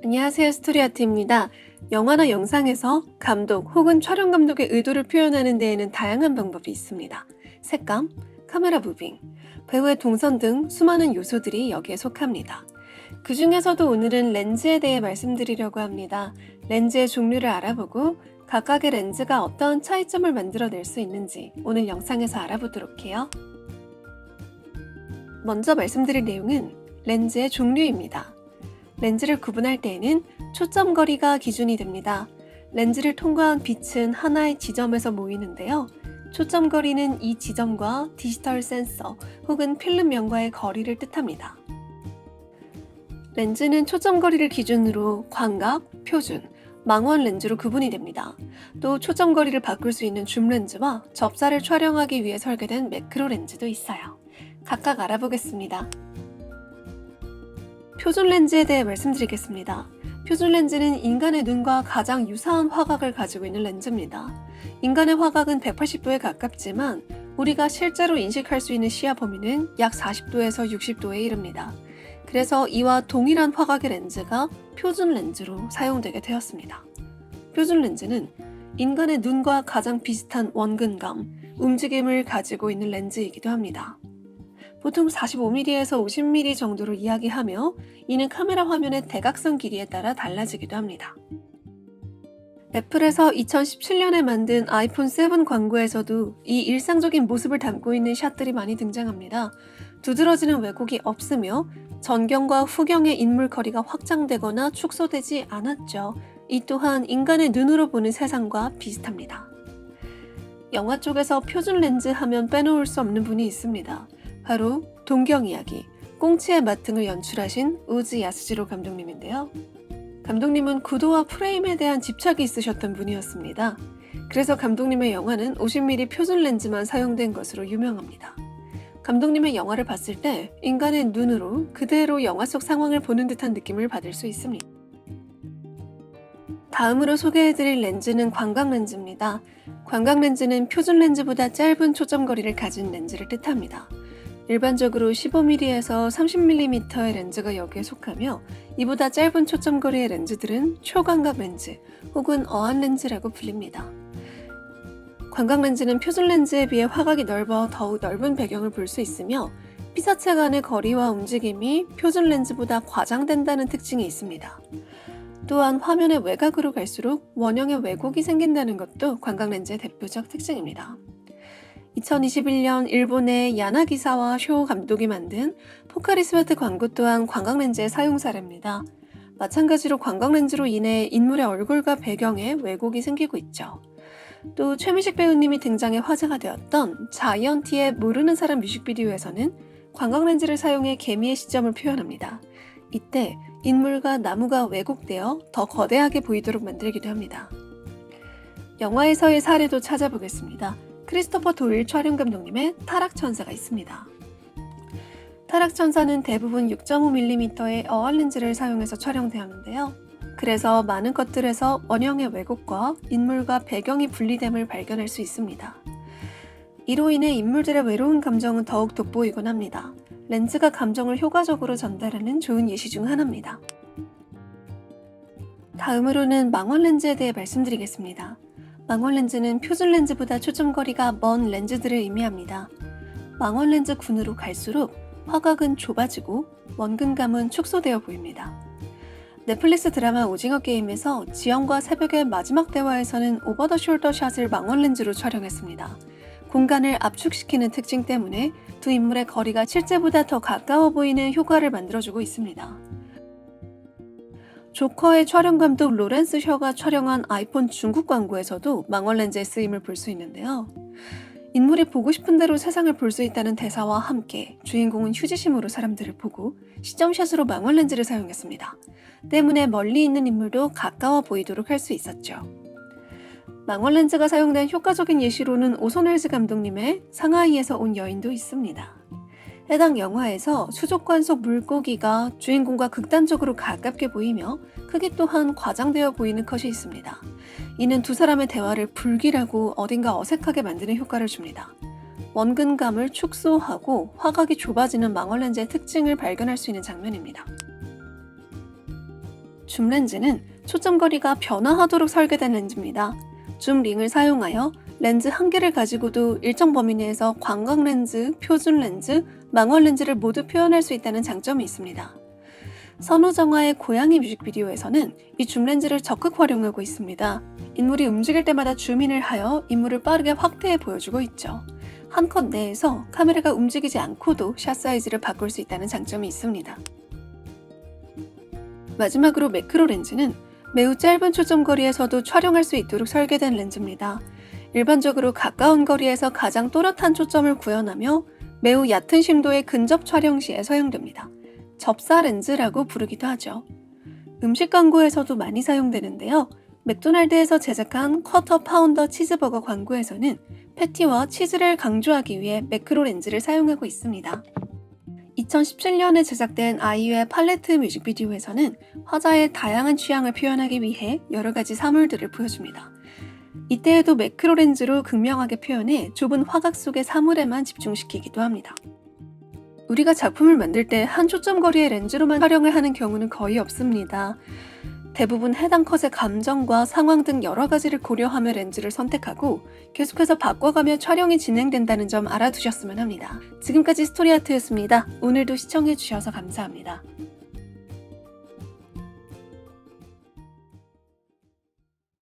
안녕하세요, 스토리아트입니다. 영화나 영상에서 감독 혹은 촬영 감독의 의도를 표현하는 데에는 다양한 방법이 있습니다. 색감, 카메라 무빙, 배우의 동선 등 수많은 요소들이 여기에 속합니다. 그 중에서도 오늘은 렌즈에 대해 말씀드리려고 합니다. 렌즈의 종류를 알아보고 각각의 렌즈가 어떤 차이점을 만들어낼 수 있는지 오늘 영상에서 알아보도록 해요. 먼저 말씀드릴 내용은 렌즈의 종류입니다. 렌즈를 구분할 때에는 초점 거리가 기준이 됩니다. 렌즈를 통과한 빛은 하나의 지점에서 모이는데요. 초점 거리는 이 지점과 디지털 센서 혹은 필름면과의 거리를 뜻합니다. 렌즈는 초점 거리를 기준으로 광각, 표준, 망원 렌즈로 구분이 됩니다. 또 초점 거리를 바꿀 수 있는 줌 렌즈와 접사를 촬영하기 위해 설계된 매크로 렌즈도 있어요. 각각 알아보겠습니다. 표준 렌즈에 대해 말씀드리겠습니다. 표준 렌즈는 인간의 눈과 가장 유사한 화각을 가지고 있는 렌즈입니다. 인간의 화각은 180도에 가깝지만 우리가 실제로 인식할 수 있는 시야 범위는 약 40도에서 60도에 이릅니다. 그래서 이와 동일한 화각의 렌즈가 표준 렌즈로 사용되게 되었습니다. 표준 렌즈는 인간의 눈과 가장 비슷한 원근감, 움직임을 가지고 있는 렌즈이기도 합니다. 보통 45mm에서 50mm 정도로 이야기하며 이는 카메라 화면의 대각선 길이에 따라 달라지기도 합니다. 애플에서 2017년에 만든 아이폰 7 광고에서도 이 일상적인 모습을 담고 있는 샷들이 많이 등장합니다. 두드러지는 왜곡이 없으며 전경과 후경의 인물 거리가 확장되거나 축소되지 않았죠. 이 또한 인간의 눈으로 보는 세상과 비슷합니다. 영화 쪽에서 표준 렌즈 하면 빼놓을 수 없는 분이 있습니다. 바로 동경이야기, 꽁치의 맛 등을 연출하신 우즈 야스지로 감독님인데요. 감독님은 구도와 프레임에 대한 집착이 있으셨던 분이었습니다. 그래서 감독님의 영화는 50mm 표준 렌즈만 사용된 것으로 유명합니다. 감독님의 영화를 봤을 때 인간의 눈으로 그대로 영화 속 상황을 보는 듯한 느낌을 받을 수 있습니다. 다음으로 소개해드릴 렌즈는 광각 렌즈입니다. 광각 렌즈는 표준 렌즈보다 짧은 초점 거리를 가진 렌즈를 뜻합니다. 일반적으로 15mm에서 30mm의 렌즈가 여기에 속하며 이보다 짧은 초점 거리의 렌즈들은 초광각 렌즈 혹은 어안 렌즈라고 불립니다. 광각 렌즈는 표준 렌즈에 비해 화각이 넓어 더욱 넓은 배경을 볼 수 있으며 피사체 간의 거리와 움직임이 표준 렌즈보다 과장된다는 특징이 있습니다. 또한 화면의 외곽으로 갈수록 원형의 왜곡이 생긴다는 것도 광각 렌즈의 대표적 특징입니다. 2021년 일본의 야나기사와 쇼 감독이 만든 포카리 스웨트 광고 또한 광각 렌즈의 사용 사례입니다. 마찬가지로 광각 렌즈로 인해 인물의 얼굴과 배경에 왜곡이 생기고 있죠. 또 최민식 배우님이 등장해 화제가 되었던 자이언티의 모르는 사람 뮤직비디오에서는 광각 렌즈를 사용해 개미의 시점을 표현합니다. 이때 인물과 나무가 왜곡되어 더 거대하게 보이도록 만들기도 합니다. 영화에서의 사례도 찾아보겠습니다. 크리스토퍼 도일 촬영 감독님의 타락천사가 있습니다. 타락천사는 대부분 6.5mm의 어안 렌즈를 사용해서 촬영되었는데요. 그래서 많은 것들에서 원형의 왜곡과 인물과 배경이 분리됨을 발견할 수 있습니다. 이로 인해 인물들의 외로운 감정은 더욱 돋보이곤 합니다. 렌즈가 감정을 효과적으로 전달하는 좋은 예시 중 하나입니다. 다음으로는 망원 렌즈에 대해 말씀드리겠습니다. 망원 렌즈는 표준 렌즈보다 초점거리가 먼 렌즈들을 의미합니다. 망원 렌즈 군으로 갈수록 화각은 좁아지고 원근감은 축소되어 보입니다. 넷플릭스 드라마 오징어 게임에서 지영과 새벽의 마지막 대화에서는 오버 더 숄더 샷을 망원 렌즈로 촬영했습니다. 공간을 압축시키는 특징 때문에 두 인물의 거리가 실제보다 더 가까워 보이는 효과를 만들어주고 있습니다. 조커의 촬영 감독 로렌스 셔가 촬영한 아이폰 중국 광고에서도 망원 렌즈의 쓰임을 볼 수 있는데요. 인물이 보고 싶은 대로 세상을 볼 수 있다는 대사와 함께 주인공은 휴지심으로 사람들을 보고 시점샷으로 망원 렌즈를 사용했습니다. 때문에 멀리 있는 인물도 가까워 보이도록 할 수 있었죠. 망원 렌즈가 사용된 효과적인 예시로는 오손웰즈 감독님의 상하이에서 온 여인도 있습니다. 해당 영화에서 수족관 속 물고기가 주인공과 극단적으로 가깝게 보이며 크기 또한 과장되어 보이는 컷이 있습니다. 이는 두 사람의 대화를 불길하고 어딘가 어색하게 만드는 효과를 줍니다. 원근감을 축소하고 화각이 좁아지는 망원 렌즈의 특징을 발견할 수 있는 장면입니다. 줌렌즈는 초점거리가 변화하도록 설계된 렌즈입니다. 줌링을 사용하여 렌즈 한 개를 가지고도 일정 범위 내에서 광각렌즈, 표준렌즈, 망원렌즈를 모두 표현할 수 있다는 장점이 있습니다. 선우정아의 고양이 뮤직비디오에서는 이 줌렌즈를 적극 활용하고 있습니다. 인물이 움직일 때마다 줌인을 하여 인물을 빠르게 확대해 보여주고 있죠. 한 컷 내에서 카메라가 움직이지 않고도 샷 사이즈를 바꿀 수 있다는 장점이 있습니다. 마지막으로 매크로 렌즈는 매우 짧은 초점거리에서도 촬영할 수 있도록 설계된 렌즈입니다. 일반적으로 가까운 거리에서 가장 또렷한 초점을 구현하며 매우 얕은 심도의 근접 촬영 시에 사용됩니다. 접사 렌즈라고 부르기도 하죠. 음식 광고에서도 많이 사용되는데요. 맥도날드에서 제작한 쿼터 파운더 치즈버거 광고에서는 패티와 치즈를 강조하기 위해 매크로 렌즈를 사용하고 있습니다. 2017년에 제작된 아이유의 팔레트 뮤직비디오에서는 화자의 다양한 취향을 표현하기 위해 여러 가지 사물들을 보여줍니다. 이때에도 매크로 렌즈로 극명하게 표현해 좁은 화각 속의 사물에만 집중시키기도 합니다. 우리가 작품을 만들 때 한 초점거리의 렌즈로만 촬영을 하는 경우는 거의 없습니다. 대부분 해당 컷의 감정과 상황 등 여러 가지를 고려하며 렌즈를 선택하고 계속해서 바꿔가며 촬영이 진행된다는 점 알아두셨으면 합니다. 지금까지 스토리아트였습니다. 오늘도 시청해주셔서 감사합니다.